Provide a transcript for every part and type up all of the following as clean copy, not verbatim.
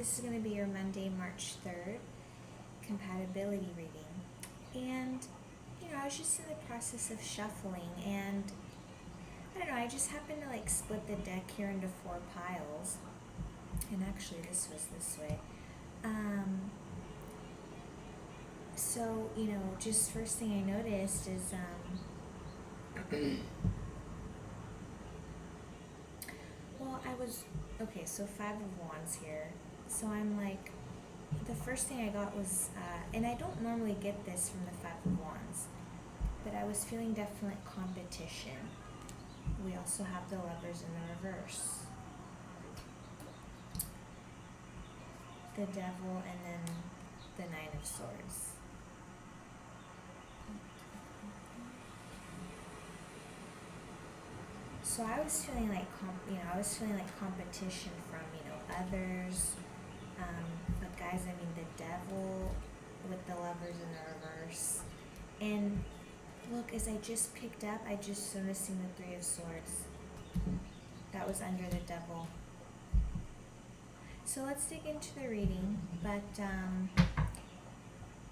This is going to be your Monday, March 3rd compatibility reading. And, I was just in the process of shuffling, and I don't know, I just happened to split the deck here into 4 piles. And actually, this was this way. So, just first thing I noticed is, okay, so 5 of Wands here. So I'm like, the first thing I got was, and I don't normally get this from the 5 of Wands, but I was feeling definite competition. We also have the Lovers in the reverse. The Devil, and then the 9 of Swords. So I was feeling like competition from others. But guys, the Devil with the Lovers in the reverse. And look, as I just picked up, I just noticing the 3 of Swords. That was under the Devil. So let's dig into the reading. But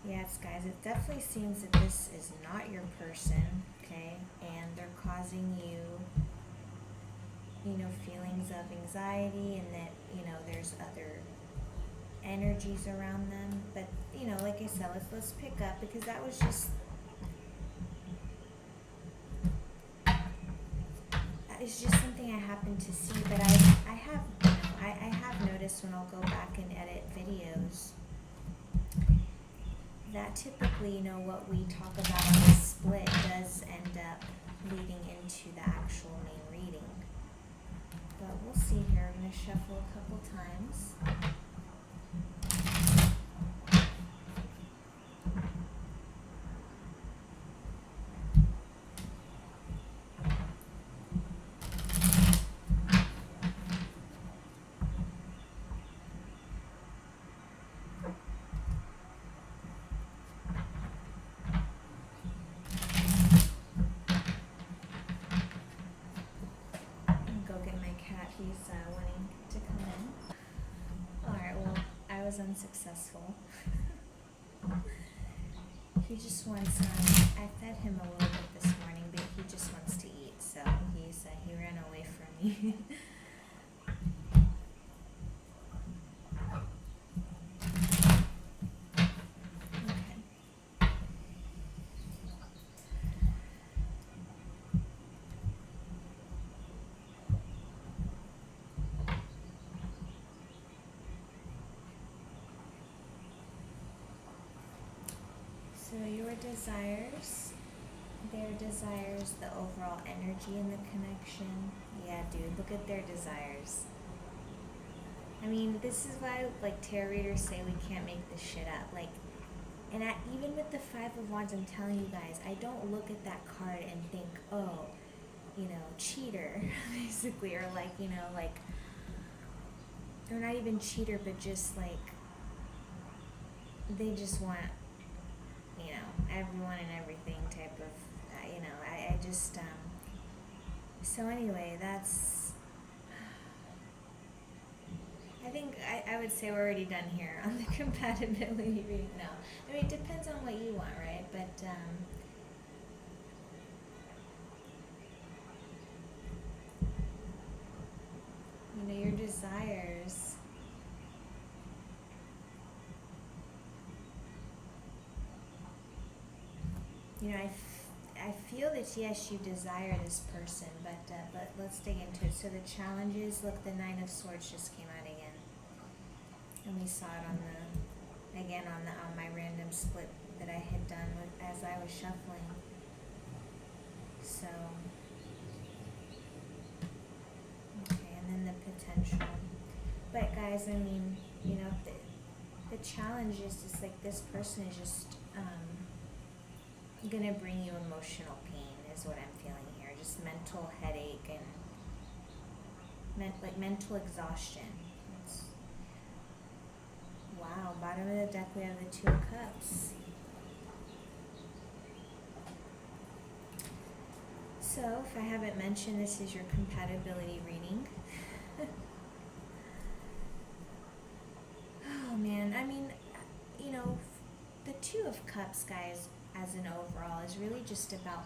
yes, guys, it definitely seems that this is not your person, okay? And they're causing you, feelings of anxiety, and that, there's other energies around them. But, like I said, let's pick up, because that was just, it's just something I happened to see. But I have noticed when I'll go back and edit videos that typically, what we talk about on the split does end up leading into the actual main reading. But we'll see here. I'm going to shuffle a couple times. He's wanting to come in. Alright, well, I was unsuccessful. He just wants, I fed him a little bit this morning, but he just wants to eat, so he ran away from me. So your desires, their desires, the overall energy in the connection. Yeah, dude, look at their desires. This is why, tarot readers say we can't make this shit up. And even with the 5 of Wands, I'm telling you guys, I don't look at that card and think, oh, cheater, basically, or or not even cheater, but just they just want, everyone and everything type of, I just, so anyway, that's, I think I would say we're already done here on the compatibility reading. No, it depends on what you want, right? But, your desires, I feel that, yes, you desire this person, but let's dig into it. So the challenges, look, the 9 of Swords just came out again. And we saw it on my random split that I had done as I was shuffling. So, okay, and then the potential. But guys, the challenge is just this person is just, gonna bring you emotional pain is what I'm feeling here. Just mental headache and mental exhaustion. Wow, bottom of the deck we have the 2 of Cups. So, if I haven't mentioned, this is your compatibility reading. of Cups, guys, as an overall, is really just about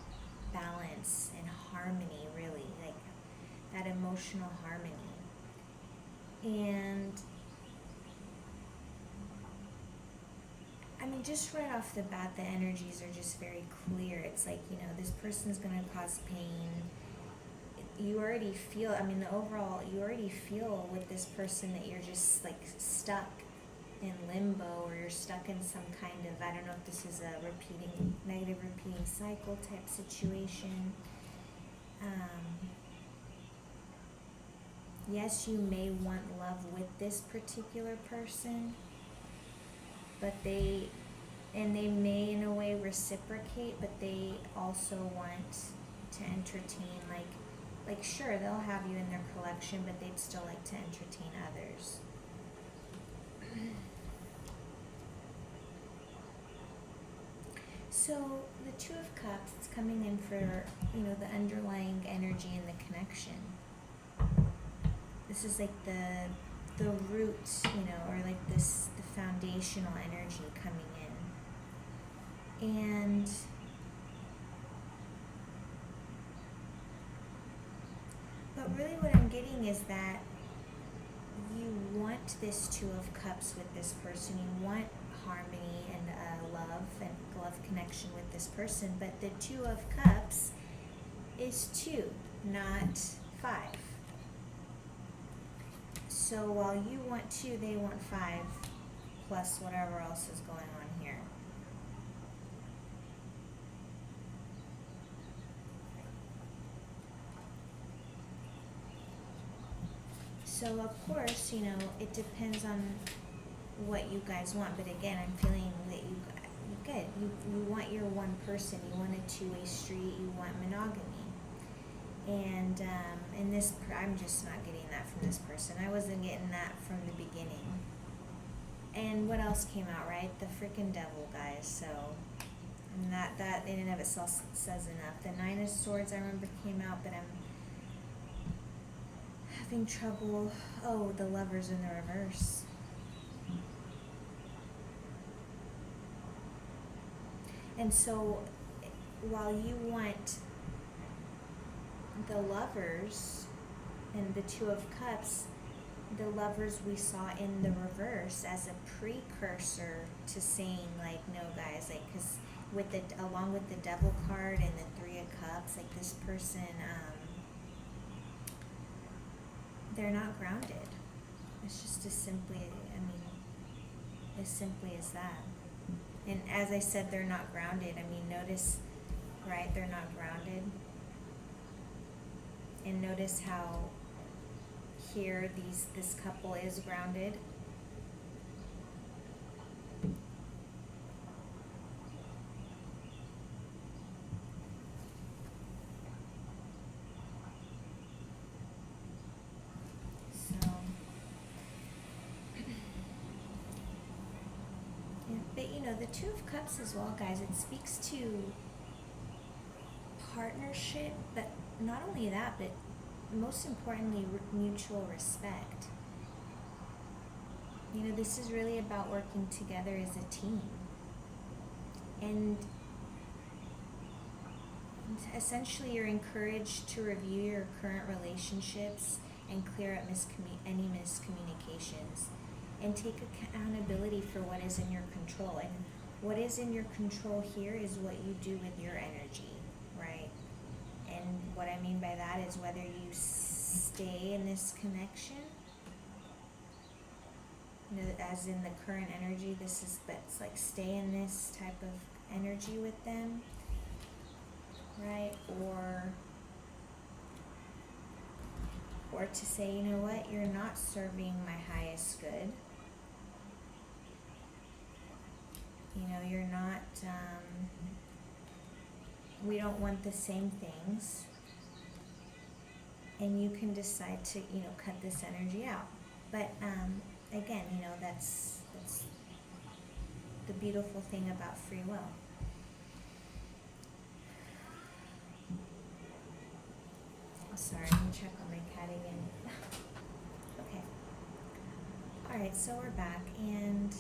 balance and harmony, really, like that emotional harmony. And I mean, just right off the bat, the energies are just very clear. It's like, this person's going to cause pain. You already feel, I mean, the overall, you already feel with this person that you're just like stuck in limbo, or you're stuck in some kind of, I don't know if this is a negative repeating cycle type situation. Yes, you may want love with this particular person, but they may in a way reciprocate, but they also want to entertain, like sure, they'll have you in their collection, but they'd still like to entertain others. So the Two of Cups, it's coming in for, the underlying energy and the connection. This is like the root, or like the foundational energy coming in. And but really what I'm getting is that you want this Two of Cups with this person. You want harmony and love connection with this person. But the Two of Cups is 2, not 5. So while you want 2, they want 5, plus whatever else is going on here. So of course, it depends on what you guys want. But again, I'm feeling that you want your one person. You want a two-way street. You want monogamy. And I'm just not getting that from this person. I wasn't getting that from the beginning. And what else came out, right? The freaking devil, guys. So, and that in and of itself says enough. The 9 of Swords, I remember, came out, but I'm having trouble. Oh, the Lovers in the reverse. And so, while you want the Lovers and the Two of Cups, the Lovers we saw in the reverse as a precursor to saying, like, no, guys, like, because along with the Devil card and the 3 of Cups, like, this person, they're not grounded. It's just as simply as that. And as I said, they're not grounded. I mean, notice, right, they're not grounded. And notice how here this couple is grounded. So, yeah, but the Two of Cups as well, guys, it speaks to partnership, but not only that, but most importantly, mutual respect. This is really about working together as a team. And essentially, you're encouraged to review your current relationships and clear up any miscommunications. And take accountability for what is in your control. And what is in your control here is what you do with your energy, right? And what I mean by that is whether you stay in this connection, as in the current energy, but it's like stay in this type of energy with them, right? Or to say, you know what, you're not serving my highest good. You're not, we don't want the same things. And you can decide to, cut this energy out. But, again, that's the beautiful thing about free will. Oh, sorry, let me check on my cat again. Okay. Alright, so we're back, and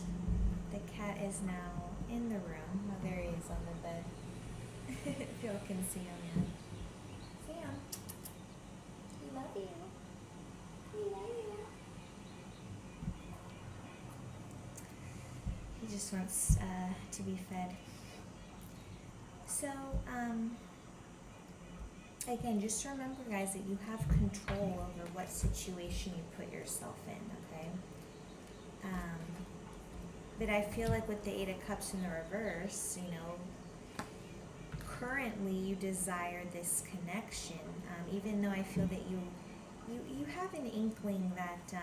the cat is now in the room. Oh, there he is on the bed. If y'all can see him, yeah. Sam, we love you. We love you. He just wants to be fed. So, again, just remember, guys, that you have control over what situation you put yourself in, okay? But I feel like with the Eight of Cups in the reverse, you know, currently you desire this connection, even though I feel that you have an inkling that,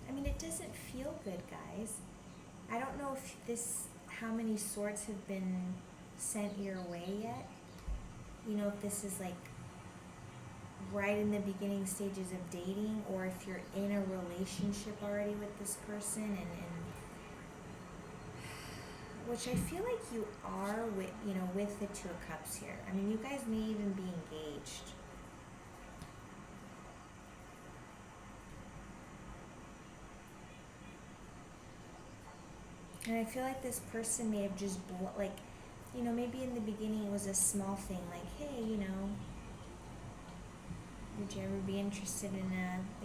I mean, it doesn't feel good, guys. I don't know if how many swords have been sent your way yet. You know, if this is like right in the beginning stages of dating, or if you're in a relationship already with this person, and which I feel like you are with, you know, with the Two of Cups here. I mean, you guys may even be engaged. And I feel like this person may have just, like, you know, maybe in the beginning it was a small thing, like, hey, you know, would you ever be interested in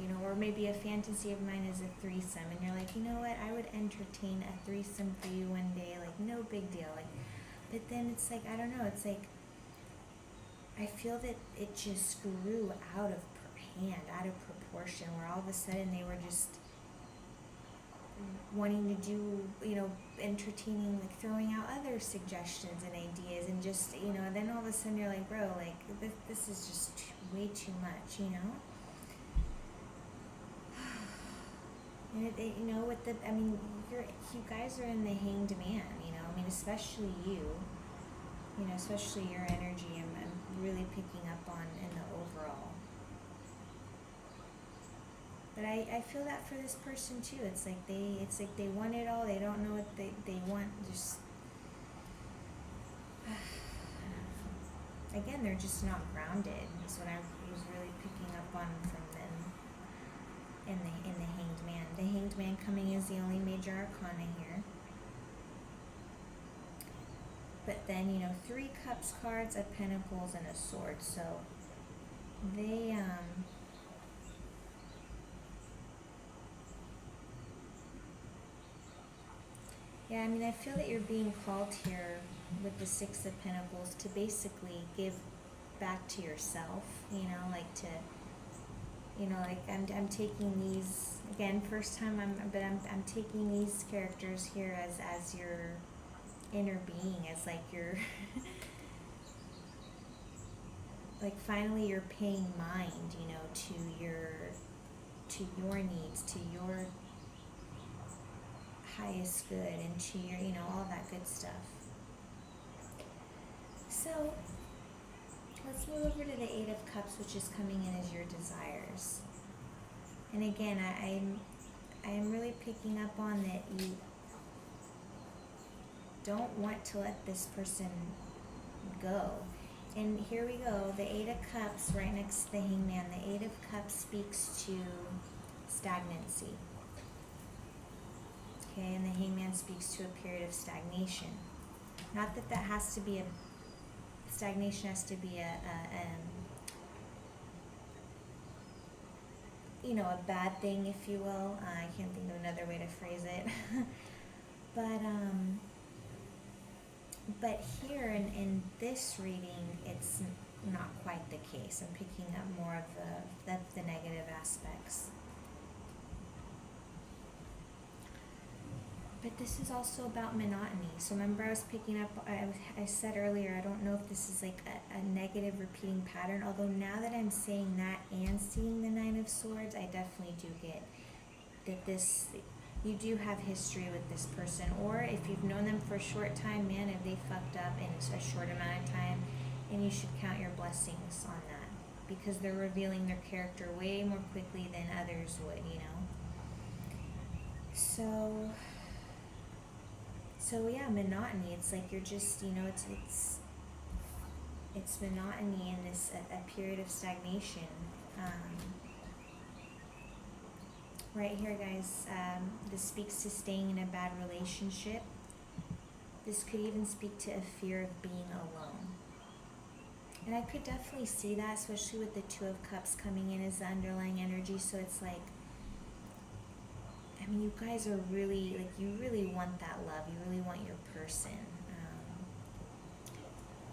you know, or maybe a fantasy of mine is a threesome, and you're like, you know what, I would entertain a threesome for you one day, like, no big deal, like, but then it's like, I don't know, it's like, I feel that it just grew out of hand, out of proportion, where all of a sudden they were just wanting to do, you know, entertaining, like throwing out other suggestions and ideas, and just, you know, and then all of a sudden you're like, bro, like, this is just way too much, you know? And you know, with the, I mean, you guys are in the Hanged Man, you know, I mean, especially you know, especially your energy, I'm really picking up on in the overall. But I feel that for this person too. It's like they want it all. They don't know what they want. Just again, they're just not grounded. Is what I was really picking up on from them in the Hanged Man. The Hanged Man coming is the only major arcana here. But then, you know, 3 Cups cards, a Pentacles, and a Sword. So they yeah, I mean, I feel that you're being called here with the 6 of Pentacles to basically give back to yourself, you know, like to, you know, like I'm taking these, again, first time I'm taking these characters here as your inner being, as like your, like finally you're paying mind, you know, to your needs, to your highest good, and to your, you know, all that good stuff. So let's move over to the 8 of Cups, which is coming in as your desires. And again, I am really picking up on that you don't want to let this person go. And here we go, the 8 of Cups right next to the Hangman. The 8 of Cups speaks to stagnancy. Okay, and the Hangman speaks to a period of stagnation. Not that has to be stagnation has to be you know, a bad thing, if you will. I can't think of another way to phrase it. But here in this reading, it's not quite the case. I'm picking up more of the negative aspects. But this is also about monotony. So remember, I was picking up, I said earlier, I don't know if this is like a negative repeating pattern, although now that I'm saying that and seeing the 9 of Swords, I definitely do get that you do have history with this person. Or if you've known them for a short time, man, if they fucked up in a short amount of time, and you should count your blessings on that, because they're revealing their character way more quickly than others would, you know? So yeah, monotony. It's like you're just, you know, it's monotony in this a period of stagnation. Right here, guys, this speaks to staying in a bad relationship. This could even speak to a fear of being alone. And I could definitely see that, especially with the Two of Cups coming in as the underlying energy. So it's like, I mean, you guys are really, like, you really want that love. You really want your person.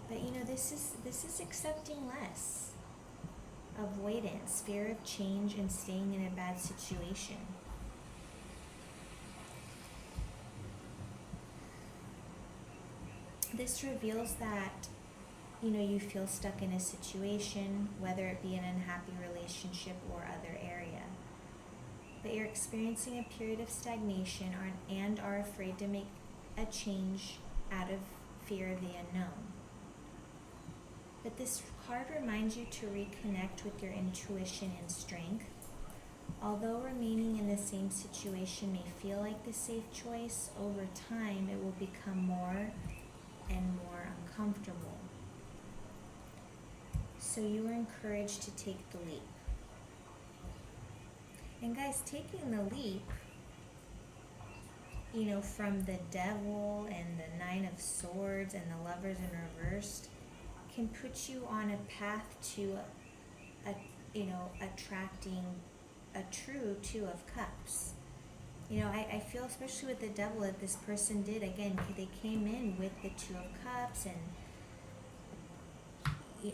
But you know, this is accepting less, avoidance, fear of change, and staying in a bad situation. This reveals that, you know, you feel stuck in a situation, whether it be an unhappy relationship or other area. But you're experiencing a period of stagnation and are afraid to make a change out of fear of the unknown. But this card reminds you to reconnect with your intuition and strength. Although remaining in the same situation may feel like the safe choice, over time it will become more and more uncomfortable. So you are encouraged to take the leap. And guys, taking the leap, you know, from the Devil and the Nine of Swords and the Lovers in reversed, can put you on a path to, attracting a true Two of Cups. You know, I feel, especially with the Devil, that this person did, again, they came in with the Two of Cups, and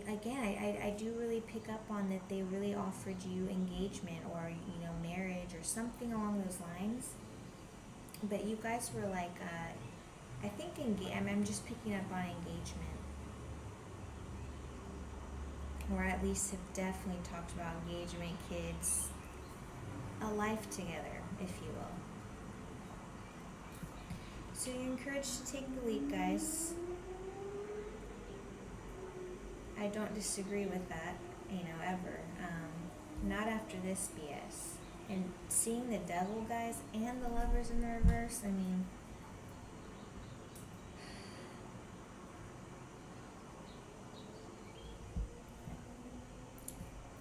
again, I do really pick up on that they really offered you engagement or, you know, marriage or something along those lines. But you guys were like, I think, I'm just picking up on engagement. Or at least have definitely talked about engagement, kids, a life together, if you will. So you're encouraged to take the leap, guys. I don't disagree with that, you know, ever. Not after this BS. And seeing the Devil, guys, and the Lovers in the reverse, I mean,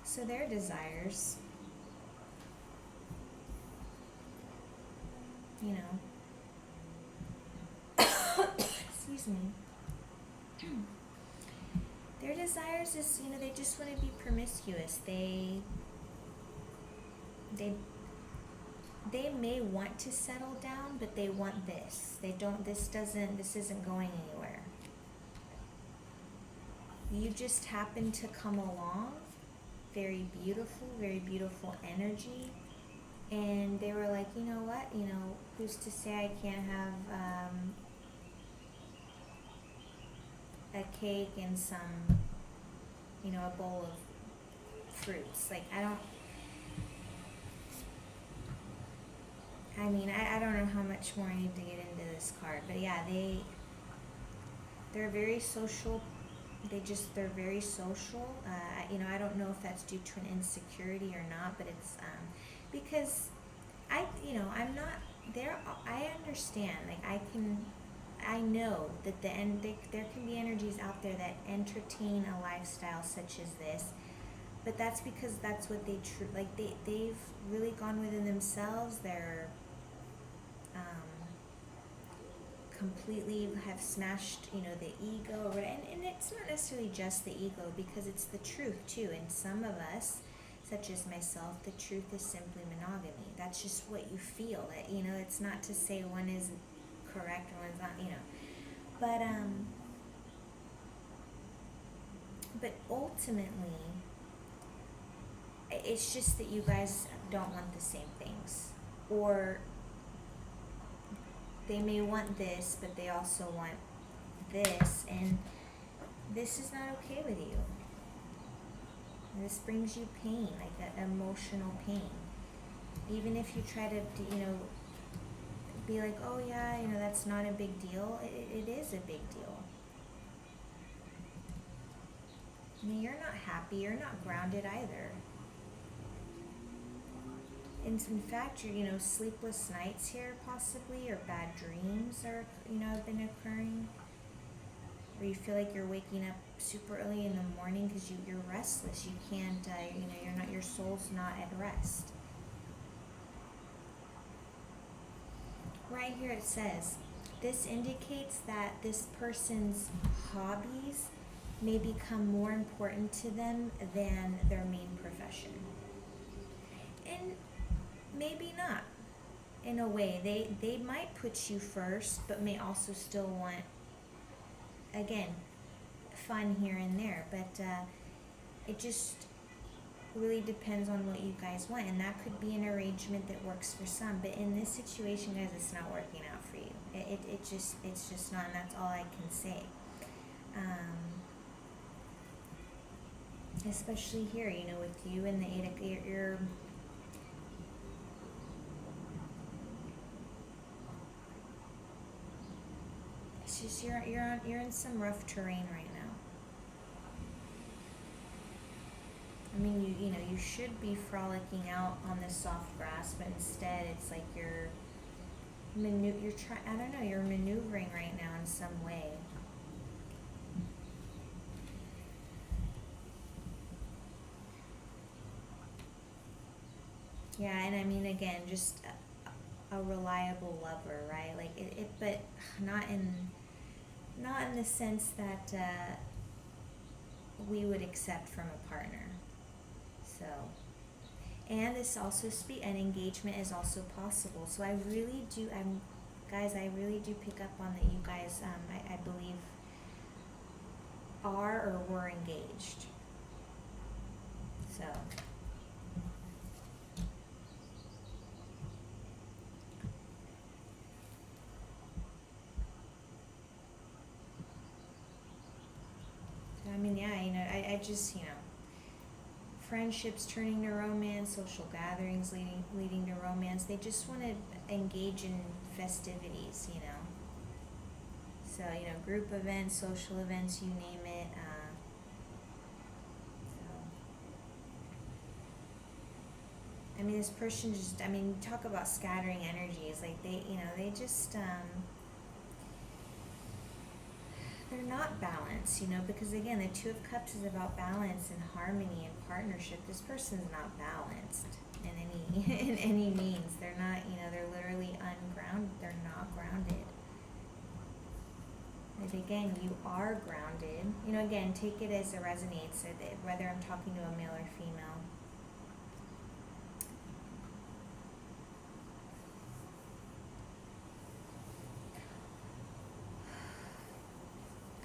so their desires, you know, excuse me. Their desires is, you know, they just want to be promiscuous. They may want to settle down, but they want this. This isn't going anywhere. You just happen to come along, very beautiful energy, and they were like, you know what, you know, who's to say I can't have a cake and some, you know, a bowl of fruits. Like, I don't know how much more I need to get into this card, but yeah, they're very social. They're very social. You know, I don't know if that's due to an insecurity or not, but it's because I'm not there. I understand. Like, I know that there can be energies out there that entertain a lifestyle such as this, but that's because that's what they've really gone within themselves. They're completely have smashed, you know, the ego, and it's not necessarily just the ego, because it's the truth too. And some of us, such as myself, the truth is simply monogamy. That's just what you feel. You know, it's not to say one is correct and one's not, you know, but ultimately it's just that you guys don't want the same things, or they may want this, but they also want this, and this is not okay with you. This brings you pain, like that emotional pain. Even if you try to, you know, be like, oh yeah, you know, that's not a big deal. It is a big deal. I mean, you're not happy. You're not grounded either. And in fact, you know, sleepless nights here possibly, or bad dreams are, you know, have been occurring. Or you feel like you're waking up super early in the morning because you're restless. You can't, you know, your soul's not at rest. Right here it says, this indicates that this person's hobbies may become more important to them than their main profession. And maybe not. In a way, they might put you first, but may also still want, again, fun here and there. But it just really depends on what you guys want, and that could be an arrangement that works for some. But in this situation, guys, it's not working out for you. It's just not, and that's all I can say. Especially here, with you and the eight, you're it's just you're in some rough terrain right now. I mean, you should be frolicking out on the soft grass, but instead it's like you're maneuvering right now in some way. Yeah, and I mean, again, just a reliable lover, right? Like but not in the sense that we would accept from a partner. So, and this also an engagement is also possible. So I really do, guys, I really do pick up on that you guys, I believe, are or were engaged. So. I mean, yeah, I just, friendships turning to romance, social gatherings leading to romance. They just want to engage in festivities, So, group events, social events, you name it. I mean, this person just, talk about scattering energies. Like, they just, they're not balanced, because again, the Two of Cups is about balance and harmony and partnership. This person's not balanced in any means. They're not, they're literally ungrounded. They're not grounded. And again, you are grounded. Again, take it as it resonates, whether I'm talking to a male or female.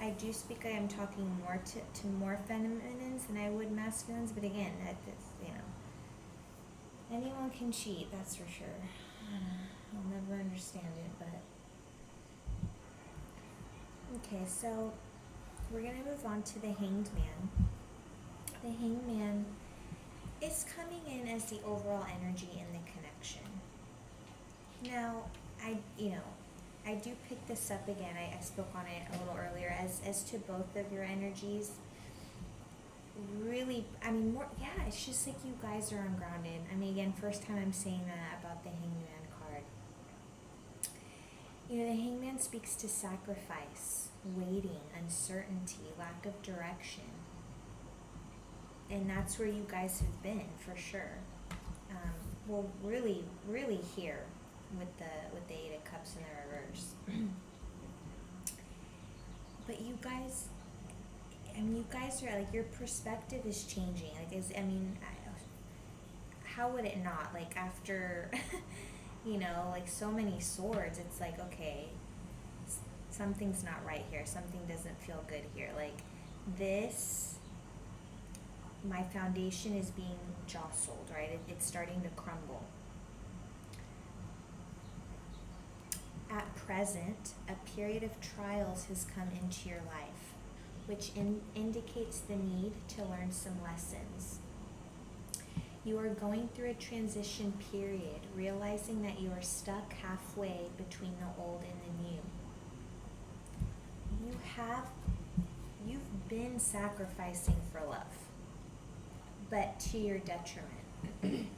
I do speak, I am talking more to more feminines than I would masculines, but again, anyone can cheat, that's for sure. I'll never understand it, but. Okay, so we're going to move on to the Hanged Man. The Hanged Man is coming in as the overall energy in the connection. Now, I do pick this up again. I spoke on it a little earlier as to both of your energies. Really, it's just like you guys are ungrounded. Again, first time I'm saying that about the Hangman card. The Hangman speaks to sacrifice, waiting, uncertainty, lack of direction. And that's where you guys have been, for sure. Well, really, really here. With the Eight of Cups in the reverse. But you guys are, like, your perspective is changing. How would it not? Like, after, like, so many swords, it's like, okay, something's not right here. Something doesn't feel good here. Like, my foundation is being jostled, right? It's starting to crumble. At present, a period of trials has come into your life, which indicates the need to learn some lessons. You are going through a transition period, realizing that you are stuck halfway between the old and the new. You've been sacrificing for love, but to your detriment.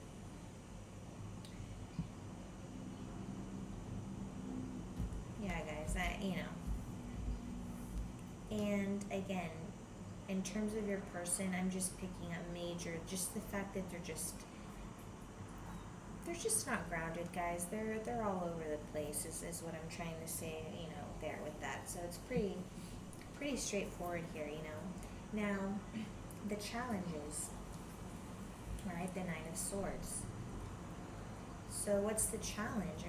Yeah, guys, and again, in terms of your person, I'm just picking up major, just the fact that they're they're just not grounded, guys. They're all over the place. Is what I'm trying to say. There with that. So it's pretty straightforward here. Now, the challenges. Right, the Nine of Swords. So what's the challenge?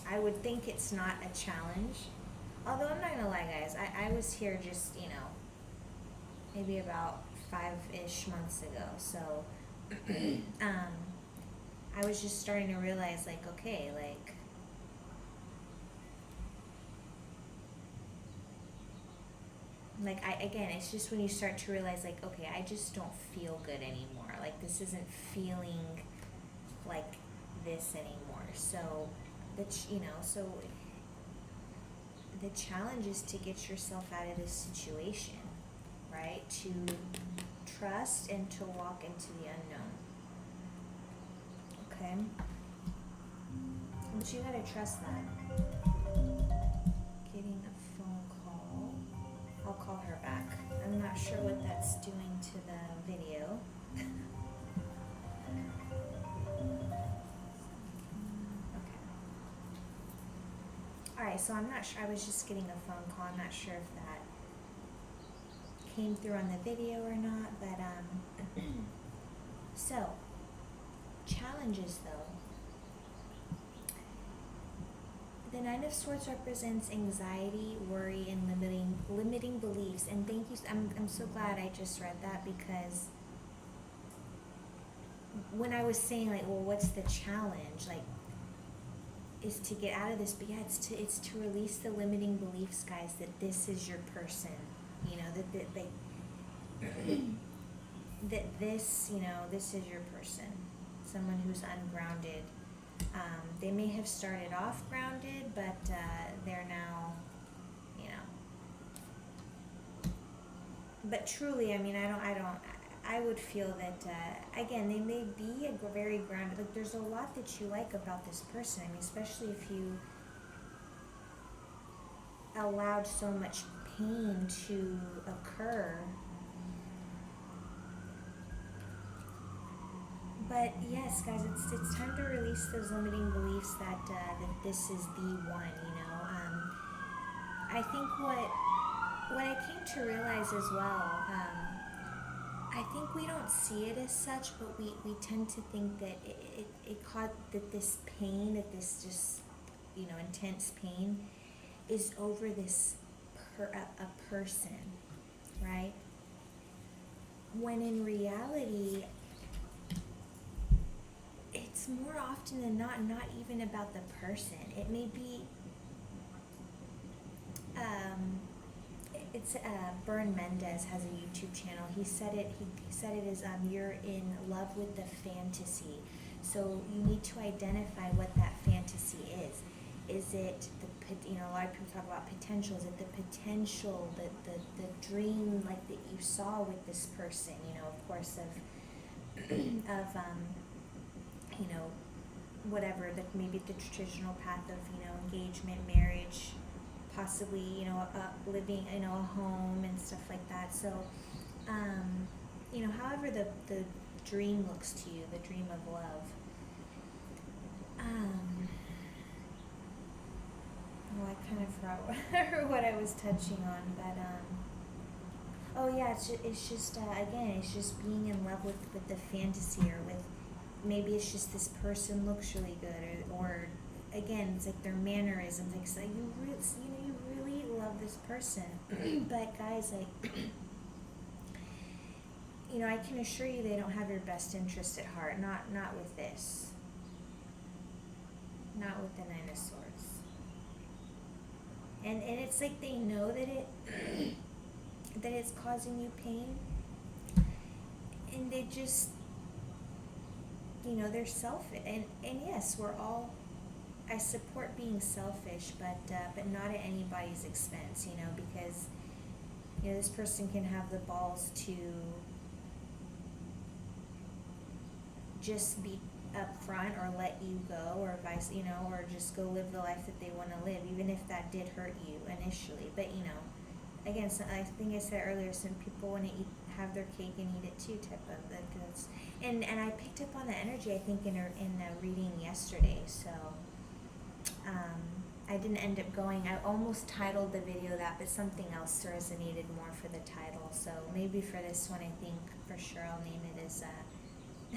I would think it's not a challenge. Although I'm not gonna lie, guys, I was here just, maybe about 5-ish months ago. So I was just starting to realize, like, okay, again, it's just when you start to realize, like, okay, I just don't feel good anymore. Like, this isn't feeling like this anymore. So, so the challenge is to get yourself out of this situation, right? To trust and to walk into the unknown. Okay? But you gotta trust that. Getting a phone call. I'll call her back. I'm not sure what that's doing to the video. Alright, so I'm not sure. I was just getting a phone call. I'm not sure if that came through on the video or not, but so challenges though. The Nine of Swords represents anxiety, worry, and limiting beliefs. And thank you. I'm so glad I just read that, because when I was saying, like, well, what's the challenge? Like, is to get out of this, but yeah, it's to release the limiting beliefs, guys, that this is your person, that this, this is your person, someone who's ungrounded. They may have started off grounded, but they're now, but truly, I would feel that, again, they may be very grounded. Like, there's a lot that you like about this person. Especially if you allowed so much pain to occur. But yes, guys, it's time to release those limiting beliefs that this is the one. I think what I came to realize as well. I think we don't see it as such, but we tend to think that it caused that this pain, that this just intense pain, is over this a person, right? When in reality, it's more often than not even about the person. It may be it's Bern Mendez has a YouTube channel. He said it as you're in love with the fantasy. So you need to identify what that fantasy is. Is it a lot of people talk about potential. Is it the potential, the dream, like, that you saw with this person? Of course, of whatever, maybe the traditional path of engagement, marriage, possibly living a home and stuff like that. So however the dream looks to you, the dream of love. I kind of forgot what I was touching on, but it's just again, it's just being in love with the fantasy, or with, maybe it's just this person looks really good, or again, it's like their mannerisms, like, so you really love this person. But guys, like, I can assure you they don't have your best interest at heart. Not with this. Not with the Nine of Swords. And it's like they know that that it's causing you pain, and they just, they're selfish. And yes, we're all, I support being selfish, but not at anybody's expense, because this person can have the balls to just be upfront, or let you go, or vice, or just go live the life that they want to live, even if that did hurt you initially. But again, so I think I said earlier, some people want to have their cake and eat it too type of like that's, and I picked up on the energy I think in a reading yesterday. So I didn't end up going. I almost titled the video that, but something else resonated more for the title. So maybe for this one, I think for sure I'll name it as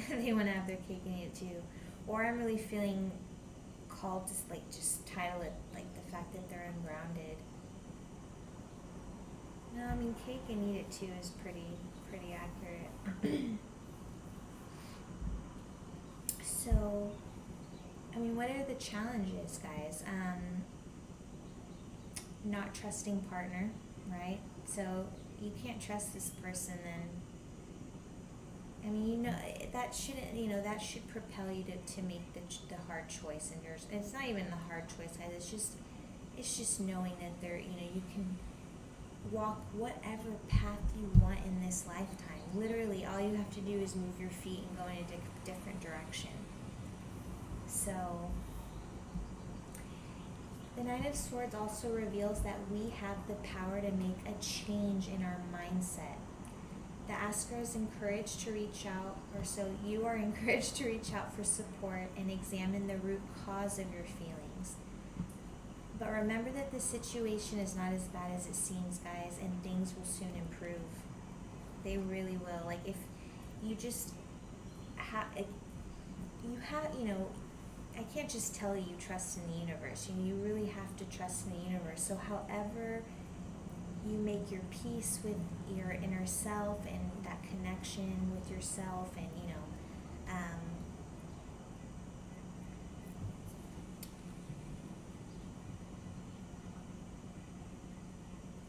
they want to have their cake and eat it too. Or I'm really feeling called to like just title it like the fact that they're ungrounded. No, I mean cake and eat it too is pretty accurate. So, I mean, what are the challenges, guys? Not trusting partner, right? So you can't trust this person, then. I mean, you know, that shouldn't, you know, that should propel you to make the hard choice in yours. It's not even the hard choice, guys. It's just knowing that you know, you can walk whatever path you want in this lifetime. Literally, all you have to do is move your feet and go in a different direction. So, the Nine of Swords also reveals that we have the power to make a change in our mindset. The asker is encouraged to reach out, or so you are encouraged to reach out for support and examine the root cause of your feelings. But remember that the situation is not as bad as it seems, guys, and things will soon improve. They really will. Like, if you just you know, I can't just tell you trust in the universe. You really have to trust in the universe. So however you make your peace with your inner self and that connection with yourself, and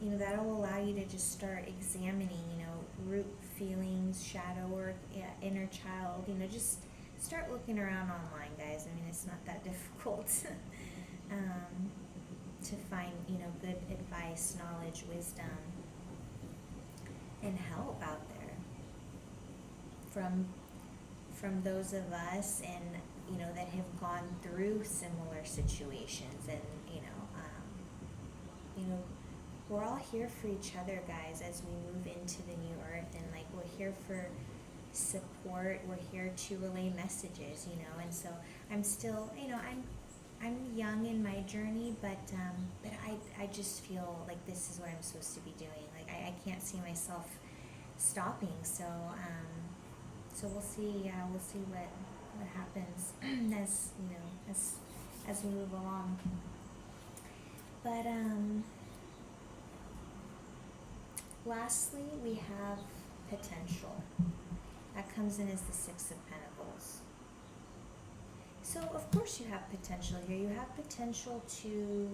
you know, that'll allow you to just start examining, you know, root feelings, shadow work, inner child, you know, just start looking around online, guys. I mean, it's not that difficult to find, you know, good advice, knowledge, wisdom, and help out there from those of us, and you know, that have gone through similar situations, and you know, we're all here for each other, guys, as we move into the new earth, and like, we're here for support, we're here to relay messages, you know. And so I'm still, you know, I'm young in my journey, but I just feel like this is what I'm supposed to be doing. Like, I can't see myself stopping. So so we'll see what happens as, you know, as we move along. But lastly, we have potential. That comes in as the Six of Pentacles. So, of course, you have potential here. You have potential to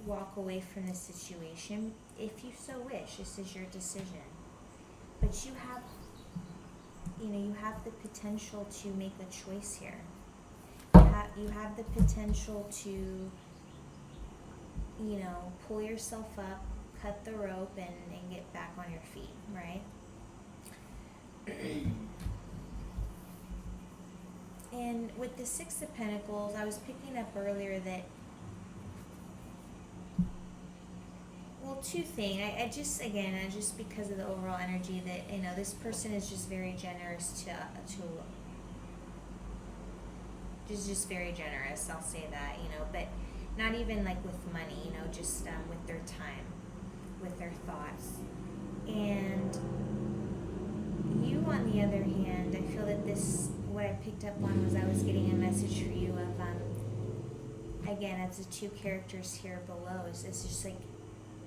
walk away from this situation if you so wish. This is your decision. But you have, you know, you have the potential to make a choice here. You have the potential to, you know, pull yourself up, cut the rope, and get back on your feet, right? And with the Six of Pentacles, I was picking up earlier that, well, two things. I just because of the overall energy, that, you know, this person is just very generous just very generous, I'll say that, you know, but not even like with money, you know, just with their time, with their thoughts. And you, on the other hand, I feel that what I picked up on was I was getting a message for you of, again, as the two characters here below, it's just like,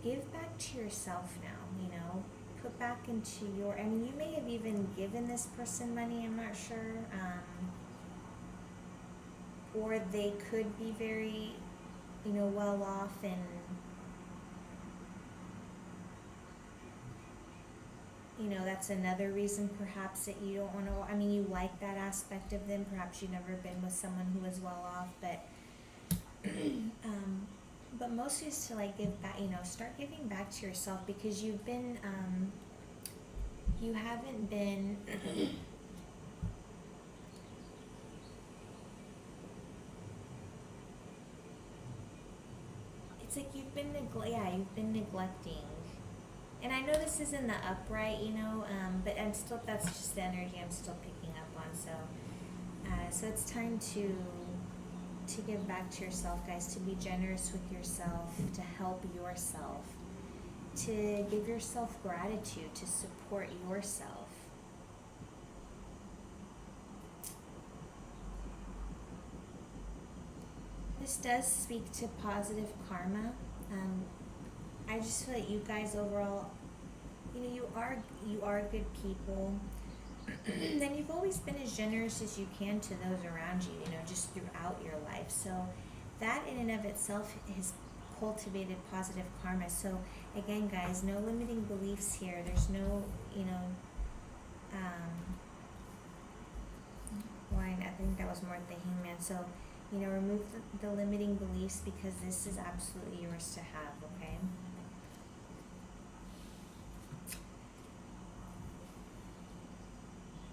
give back to yourself now, you know, put back into your, I mean, you may have even given this person money, I'm not sure, or they could be very, you know, well off, and you know, that's another reason perhaps that you don't want to, I mean, you like that aspect of them, perhaps you've never been with someone who is well off, but mostly is to like give back, you know, start giving back to yourself, because you've been, you haven't been, it's like you've been neglecting, And I know this is in the upright, but that's just the energy I'm still picking up on. So it's time to give back to yourself, guys, to be generous with yourself, to help yourself, to give yourself gratitude, to support yourself. This does speak to positive karma. I just feel like you guys overall, you are good people. Then you've always been as generous as you can to those around you, just throughout your life. So that in and of itself has cultivated positive karma. So again, guys, no limiting beliefs here. There's no, wine. I think that was more the hangman. So, remove the limiting beliefs, because this is absolutely yours to have, okay?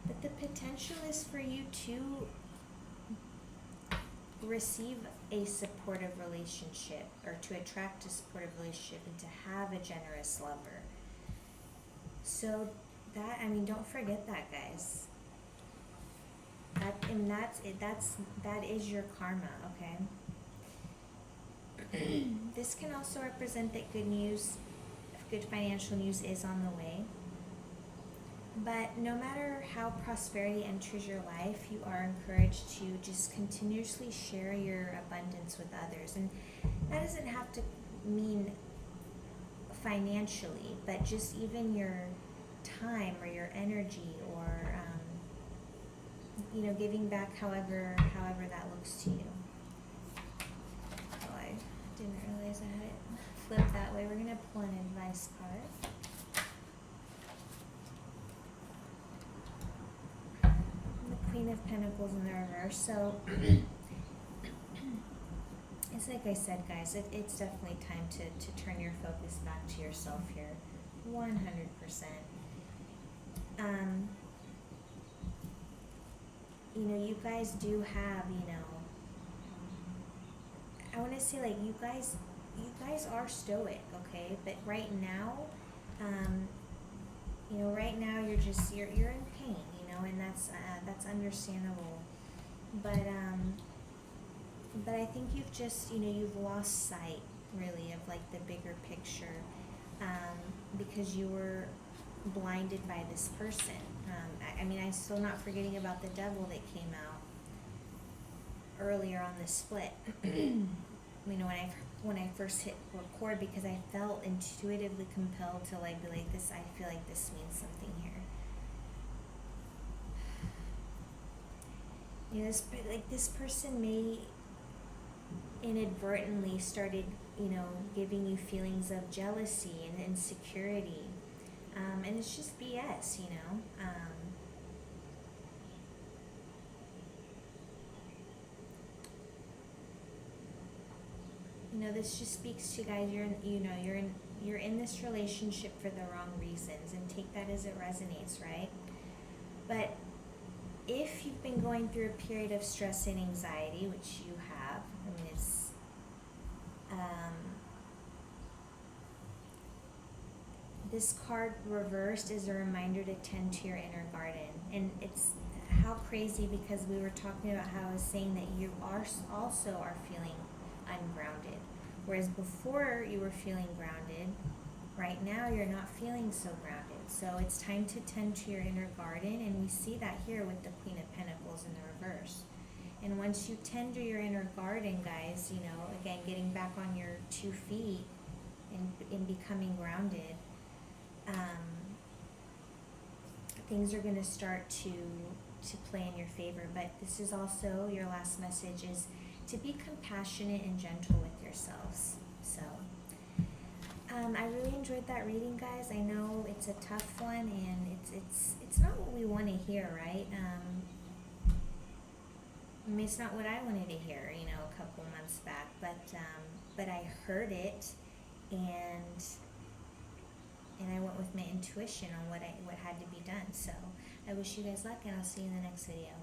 But the potential is for you to receive a supportive relationship, or to attract a supportive relationship, and to have a generous lover. So don't forget that, guys. That is your karma, okay? This can also represent that good financial news is on the way. But no matter how prosperity enters your life, you are encouraged to just continuously share your abundance with others. And that doesn't have to mean financially, but just even your time or your energy, or giving back however that looks to you. Oh, I didn't realize I had it flipped that way. We're going to pull an advice card. The Queen of Pentacles in the reverse. So it's like I said, guys, it's definitely time to turn your focus back to yourself here. 100%. You guys do have, I want to say, like, you guys are stoic, okay? But right now, right now you're in pain, and that's understandable. But I think you've just, you've lost sight, really, of like the bigger picture, because you were blinded by this person. I'm still not forgetting about the devil that came out earlier on the split. When I first hit record, because I felt intuitively compelled to be like this. I feel like this means something here. This person may inadvertently started, giving you feelings of jealousy and insecurity. And it's just BS, this just speaks to, guys, you're in this relationship for the wrong reasons, and take that as it resonates, right? But if you've been going through a period of stress and anxiety, which you have, it's this card reversed is a reminder to tend to your inner garden. And it's how crazy, because we were talking about how I was saying that you also are feeling ungrounded. Whereas before you were feeling grounded, right now you're not feeling so grounded. So it's time to tend to your inner garden, and we see that here with the Queen of Pentacles in the reverse. And once you tend to your inner garden, guys, again, getting back on your 2 feet and becoming grounded, things are going to start to play in your favor. But this is also your last message, is to be compassionate and gentle with yourselves. So I really enjoyed that reading, guys. I know it's a tough one, and it's not what we want to hear, right? It's not what I wanted to hear, a couple months back, but I heard it, and I went with my intuition on what had to be done. So I wish you guys luck, and I'll see you in the next video.